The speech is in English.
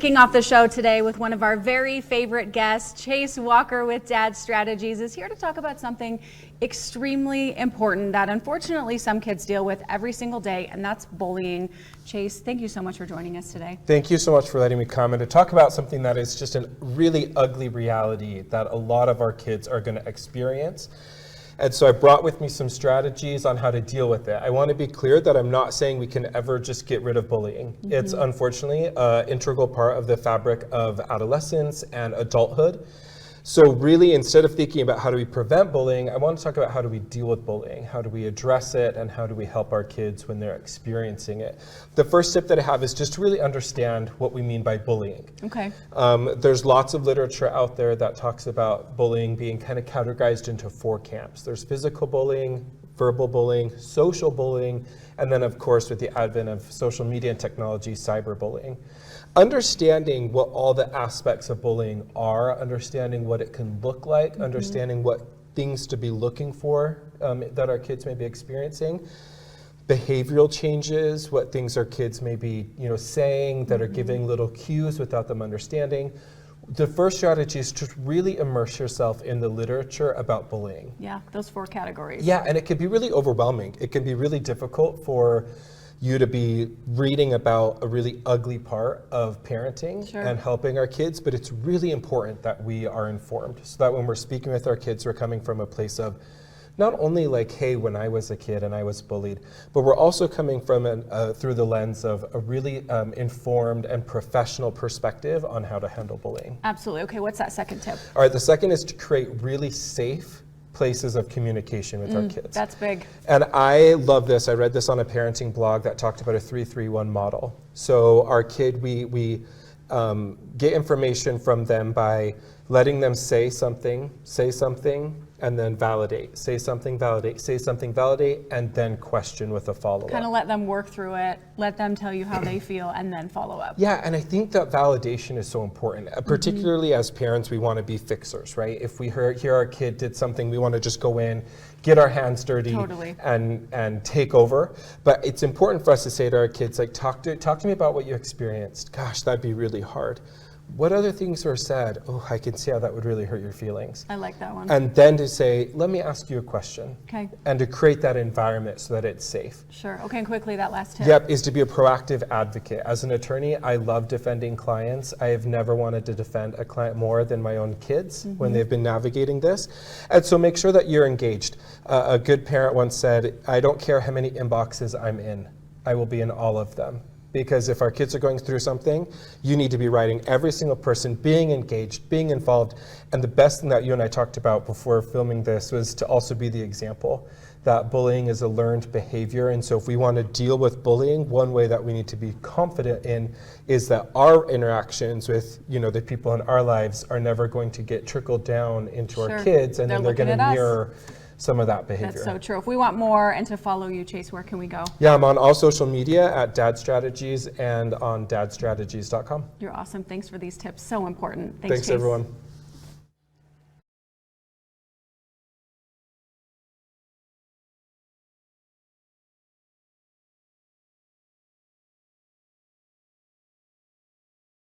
Kicking off the show today with one of our very favorite guests, Chase Walker with Dad Strategies is here to talk about something extremely important that unfortunately some kids deal with every single day, and that's bullying. Chase, thank you so much for joining us today. Thank you so much for letting me come and to talk about something that is just a really ugly reality that a lot of our kids are going to experience. And so I brought with me some strategies on how to deal with it. I want to be clear that I'm not saying we can ever just get rid of bullying. Mm-hmm. It's unfortunately an integral part of the fabric of adolescence and adulthood. So really, instead of thinking about how do we prevent bullying, I want to talk about how do we deal with bullying, how do we address it, and how do we help our kids when they're experiencing it. The first tip that I have is just to really understand what we mean by bullying. Okay. There's lots of literature out there that talks about bullying being kind of categorized into 4 camps. There's physical bullying, verbal bullying, social bullying, and then of course with the advent of social media and technology, cyberbullying. Understanding what all the aspects of bullying are, understanding what it can look like, understanding what things to be looking for that our kids may be experiencing, behavioral changes, what things our kids may be saying that are giving little cues without them understanding. The first strategy is to really immerse yourself in the literature about bullying. Yeah, those 4 categories. Yeah, and it can be really overwhelming. It can be really difficult for you to be reading about a really ugly part of parenting and helping our kids, but it's really important that we are informed so that when we're speaking with our kids, we're coming from a place of not only like, hey, when I was a kid and I was bullied, but we're also coming from through the lens of a really informed and professional perspective on how to handle bullying. Absolutely. Okay, what's that second tip? All right, the second is to create really safe places of communication with our kids. That's big. And I love this. I read this on a parenting blog that talked about a 3-3-1 model. So our kid, we get information from them by letting them say something, and then validate. Say something, validate, say something, validate, and then question with a follow-up. Kind of let them work through it, let them tell you how they feel, and then follow up. Yeah, and I think that validation is so important. Particularly as parents, we want to be fixers, right? If we hear our kid did something, we want to just go in, get our hands dirty, and take over. But it's important for us to say to our kids, like, talk to me about what you experienced. Gosh, that'd be really hard. What other things were said? Oh, I can see how that would really hurt your feelings. I like that one. And then to say, let me ask you a question. Okay. And to create that environment so that it's safe. Sure. Okay, and quickly, that last tip. Yep, is to be a proactive advocate. As an attorney, I love defending clients. I have never wanted to defend a client more than my own kids when they've been navigating this. And so make sure that you're engaged. A good parent once said, I don't care how many inboxes I'm in. I will be in all of them. Because if our kids are going through something, you need to be writing every single person, being engaged, being involved. And the best thing that you and I talked about before filming this was to also be the example that bullying is a learned behavior. And so if we want to deal with bullying, one way that we need to be confident in is that our interactions with the people in our lives are never going to get trickled down into our kids, and then they're going to mirror some of that behavior. That's so true. If we want more and to follow you, Chase, where can we go? Yeah, I'm on all social media at Dad Strategies and on dadstrategies.com. You're awesome. Thanks for these tips. So important. Thanks Chase. everyone.